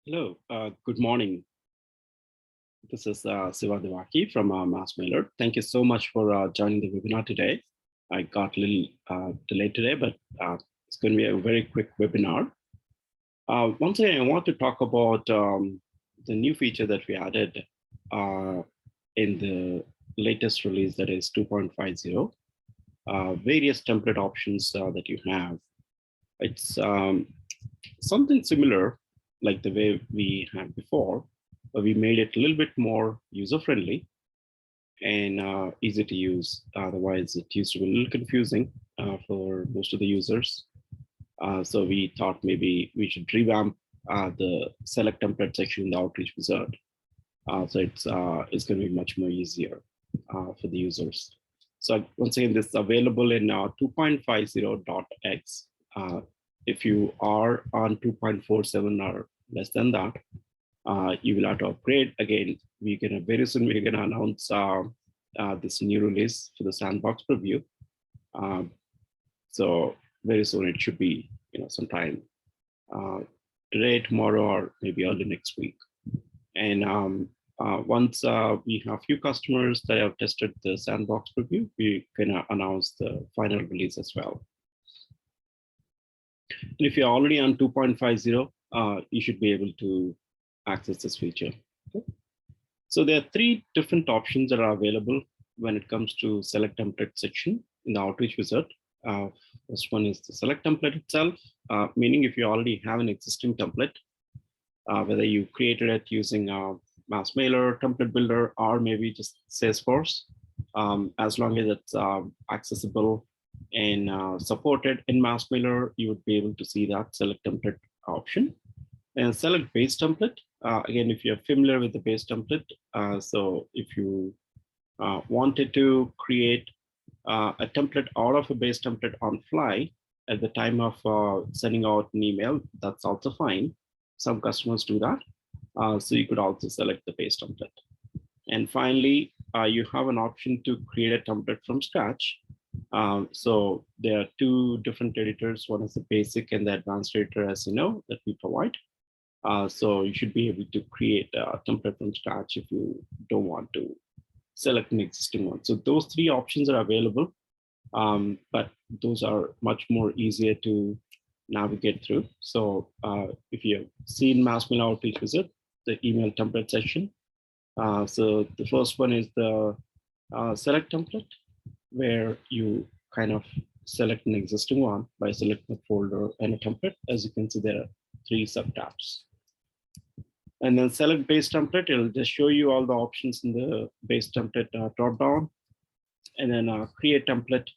Hello, good morning. This is Siva Devaki from MassMailer. Thank you so much for joining the webinar today. I got a little delayed today, but it's going to be a very quick webinar. Once again, I want to talk about the new feature that we added in the latest release, that is 2.50, various template options that you have. It's something similar like the way we had before, but we made it a little bit more user-friendly and easy to use. Otherwise, it used to be a little confusing for most of the users. So we thought maybe we should revamp the select template section in the Outreach Wizard. So it's going to be much more easier for the users. So once again, this is available in 2.50.x. If you are on 2.47 or less than that, you will have to upgrade. Again, very soon we're gonna announce this new release for the sandbox preview. So very soon it should be, sometime today, tomorrow, or maybe early next week. And once we have a few customers that have tested the sandbox preview, we can announce the final release as well. And if you're already on 2.50, you should be able to access this feature. Okay. So there are three different options that are available when it comes to select template section in the Outreach Wizard. First one is the select template itself, meaning if you already have an existing template, whether you created it using MassMailer, template builder, or maybe just Salesforce, as long as it's accessible and supported in MassMailer, you would be able to see that select template option. And select base template. Again, if you're familiar with the base template, so if you wanted to create a template out of a base template on fly at the time of sending out an email, that's also fine. Some customers do that. So you could also select the base template. And finally, you have an option to create a template from scratch. So there are two different editors. One is the basic and the advanced editor, as you know, that we provide. So you should be able to create a template from scratch if you don't want to select an existing one. So those three options are available, but those are much more easier to navigate through. So if you've seen MassMailer Outreach Wizard, the email template section. So the first one is the select template, where you kind of select an existing one by selecting a folder and a template. As you can see, there are three subtabs. And then select base template, it'll just show you all the options in the base template dropdown. And then create template,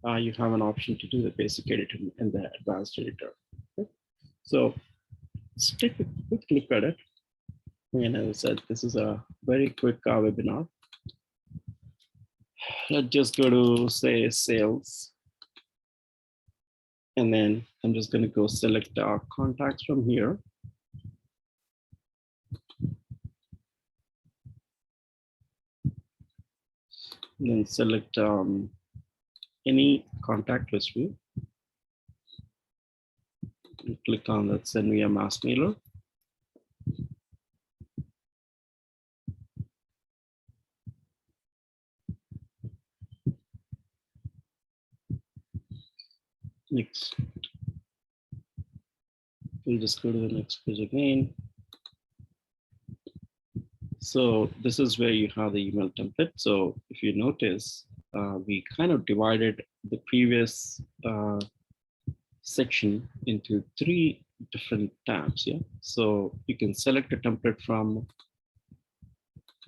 you have an option to do the basic editor and the advanced editor. Okay. So let's take a quick look at it. And as I said, this is a very quick webinar. Let's just go to, say, sales. And then I'm just going to go select contacts from here. And then select any contact list view. And click on that, send me a MassMailer. Next. We'll just go to the next page again. So this is where you have the email template. So if you notice, we kind of divided the previous section into three different tabs. Yeah. So you can select a template from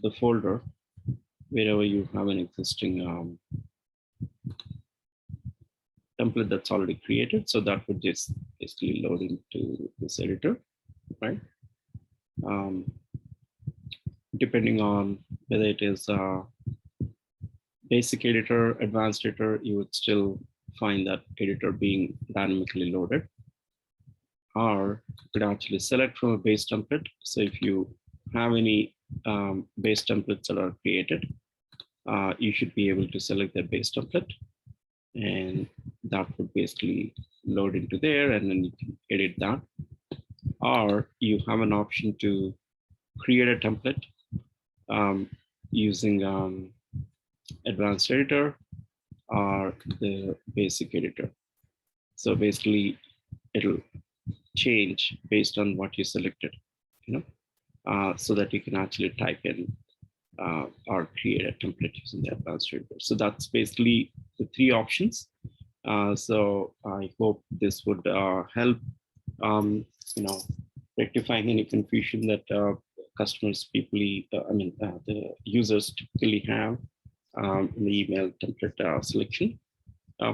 the folder wherever you have an existing template that's already created. So that would just basically load into this editor, right? Depending on whether it is basic editor, advanced editor, you would still find that editor being dynamically loaded. Or you could actually select from a base template. So if you have any base templates that are created, you should be able to select that base template. And that would basically load into there, and then you can edit that. or you have an option to create a template using advanced editor or the basic editor. So basically, it'll change based on what you selected, so that you can actually type in or create a template using the advanced editor. So that's basically the three options. So I hope this would help, rectifying any confusion that customers, the users typically have in the email template selection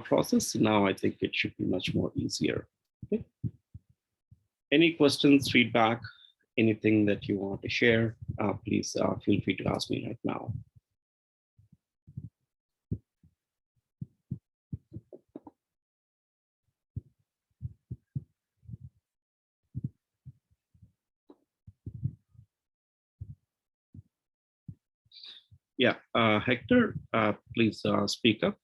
process. Now I think it should be much more easier. Okay. Any questions, feedback, anything that you want to share, please feel free to ask me right now. Yeah, Hector, please speak up.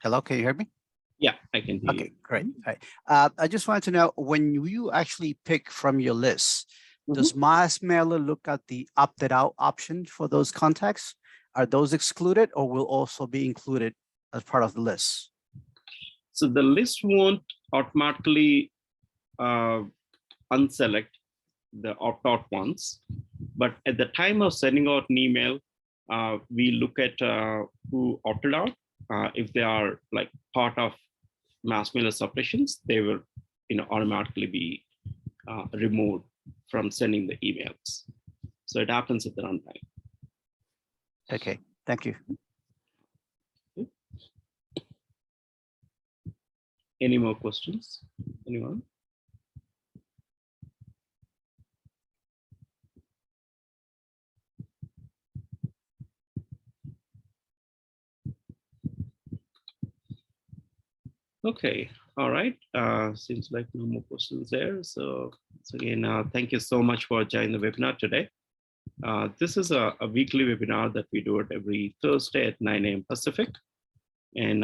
Hello, can you hear me? Yeah, I can hear you. Okay, great. All right. I just wanted to know, when you actually pick from your list, does MassMailer look at the opted out option for those contacts? Are those excluded or will also be included as part of the list? So the list won't automatically unselect the opt-out ones, but at the time of sending out an email, we look at who opted out. If they are like part of MassMailer submissions, they will automatically be removed from sending the emails. So it happens at the runtime. Okay, thank you. Any more questions? Anyone? Okay, all right. Seems like no more questions there. So again, thank you so much for joining the webinar today. This is a weekly webinar that we do it every Thursday at 9 a.m. Pacific. And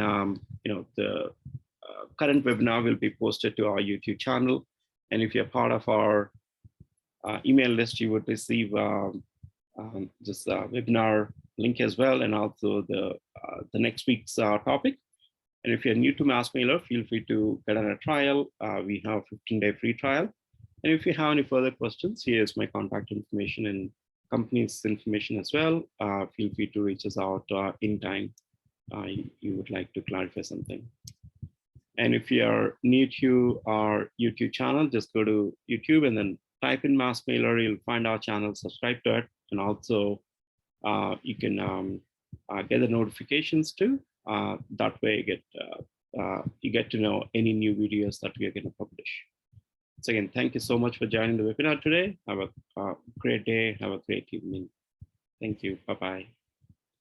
the current webinar will be posted to our YouTube channel. And if you're part of our email list, you would receive this webinar link as well, and also the next week's topic. And if you're new to MassMailer, feel free to get on a trial. We have a 15-day free trial. And if you have any further questions, here's my contact information and company's information as well. Feel free to reach us out anytime you would like to clarify something. And if you're new to our YouTube channel, just go to YouTube and then type in MassMailer. You'll find our channel, subscribe to it. And also you can get the notifications too. That way you get to know any new videos that we are going to publish. So again, thank you so much for joining the webinar today. Have a great day. Have a great evening. Thank you. Bye-bye.